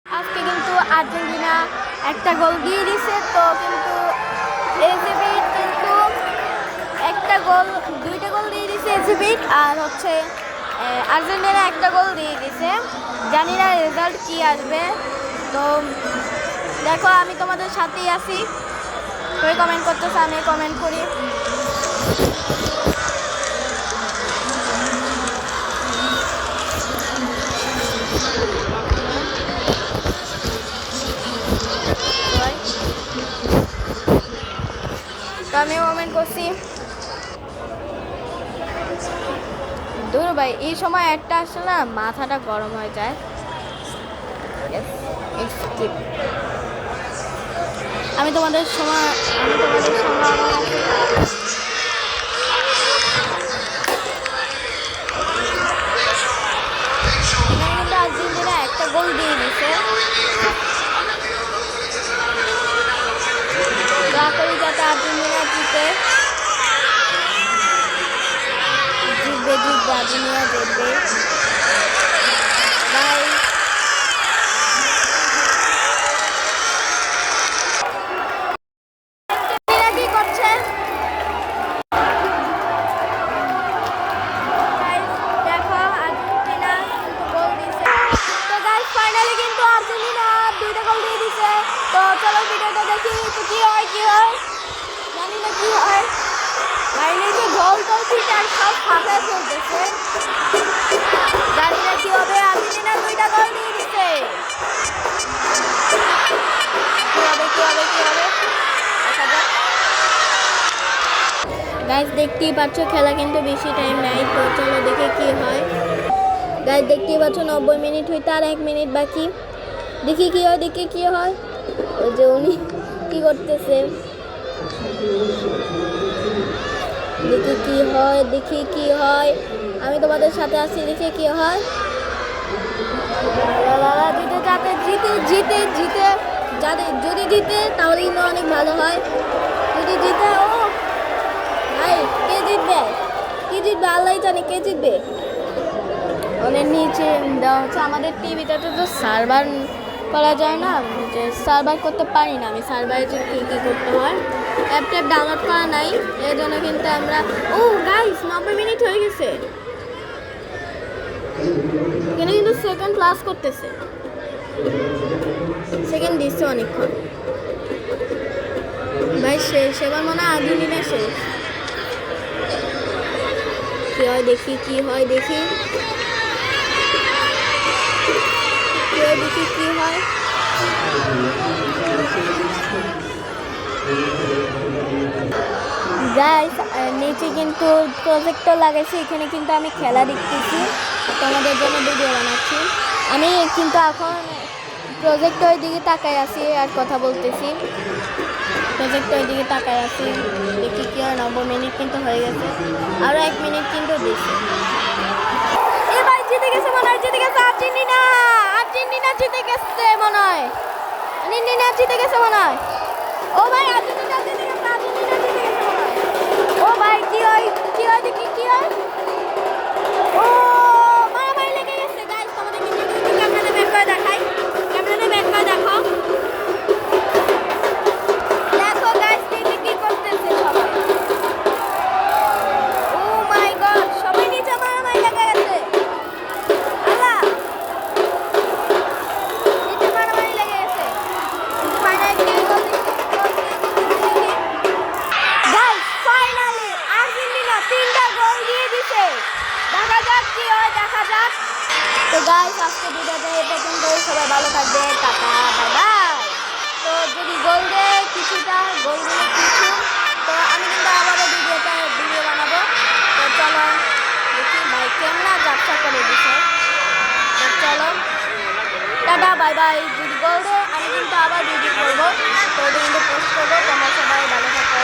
আজকে কিন্তু আর্জেন্টিনা একটা গোল দিয়ে দিছে, তো কিন্তু এজিপি কিন্তু একটা গোল দুইটা গোল দিয়ে দিছে এজিপি, আর হচ্ছে আর্জেন্টিনা একটা গোল দিয়ে দিছে। জানি না রেজাল্ট কি আসবে, তো দেখো আমি তোমাদের সাথেই আছি। তুমি কমেন্ট করতেছো, আমি কমেন্ট করি। তো আমি কমেন্ট করছি। দূর ভাই, এই সময় একটা আসলে না মাথাটা গরম হয়ে যায়। আমি তোমাদের সময় আর্জেন্টিনা একটা গোল দিয়ে দিছে। দোয়া করি যাতে আর্জেন্টিনা জিতবে আর্জেন্টিনা জিতবে। বাই। কি করছে? দেখো আর্জেন্টিনা কিন্তু গোল দিছে। তো গাইস ফাইনালি কিন্তু আর্জেন্টিনা দুইটা গোল দিয়ে দিছে। তো চলো ভিডিওটা দেখি তো কি হয় জানি না কি হয়। বাইরে যে গোল আর সব ফাঁকা চলতেছে, জানি না কি হবে। আর্জেন্টিনা দুইটা গোল দিয়ে দিছে। কি হবে দেখা যাক। গাইস দেখতেই পাচ্ছ খেলা কিন্তু বেশি টাইম নাই, তো চলো দেখে কি হয়। গাইস দেখতেই পাচ্ছ 90 মিনিট হইতে আর 1 মিনিট বাকি। দেখি কি হয়। ওই যে উনি কি করতেছে, দেখি কি হয়। আমি তোমাদের সাথে আছি, দেখি কি হয়। যদি জিতে তাহলে কিন্তু অনেক ভালো হয়। যদি জিতে ভাই কে জিতবে আল্লাহ জানে কে জিতবে। অনেক নিচে দেওয়া হচ্ছে। আমাদের টিভিতে তো সার্ভার করা যায় না, যে সার্ভার করতে পারি না। আমি সার্ভারে যে কী করতে হয়, অ্যাপ ডাউনলোড করা নাই, এর জন্য কিন্তু আমরা গাইস 90 মিনিট হয়ে গেছে। এখানে কিন্তু সেকেন্ড ক্লাস করতেছে, সেকেন্ড দিচ্ছে অনেকক্ষণ। ভাই শেষ, এবার মনে হয় আর্জেন্টিনা শেষ। কি হয় দেখি কি হয়। গাইস নিচে কিন্তু প্রজেক্টর লাগাইছি, এখানে কিন্তু আমি খেলা দেখতেছি, তোমাদের জন্য ভিডিও বানাচ্ছি। আমি কিন্তু এখন প্রজেক্টরের দিকে তাকাই আছি আর কথা বলতেছি। প্রজেক্টরের দিকে তাকাই আছি, দেখি কি হয়। 90 মিনিট কিন্তু হয়ে গেছে, আরও 1 মিনিট কিন্তু দিচ্ছে। এবার জিতে গেছে মনে হয়, আর্জেন্টিনা জিতে গেছে মনে হয়। ও ভাই আর্জেন্টিনা জিতে গেছে মনে হয়। ও ভাই কি হয় দেখি কি হয়। ও মারামারি লেগে গেছে। গাইস তোমাদের কিন্তু ক্যামেরাতে বের করে দেখাই, দেখো গাইস নিচে কি করতেছে সবাই। ও মাই গড, সবাই নিচে মারামারি লেগে গেছে। আল্লাহ, নিচে মারামারি লেগে গেছে। ফাইনালি গোল দিচ্ছে। গাইস ফাইনালি আর্জেন্টিনা 3টা গোল দিয়ে দিছে। দেখা যাক কি হয়। তো গাইস আজকে ভিডিওটা এই পর্যন্ত। সবাই ভালো থাকবে, টাটা বাই বাই। তো যদি গোল দেয় কিছুটা, গোলগুলো কিছু, তো আমি কিন্তু আবারও ভিডিও বানাবো। তো চলো দেখি। ভাই ক্যামেরা যাত্রা করে দিছে। তো চলো টাটা বাই বাই। যদি গোল দেয় আমি কিন্তু আবার ভিডিও করবো, তো কিন্তু পোস্ট করবো। তোমরা সবাই ভালো থাকো।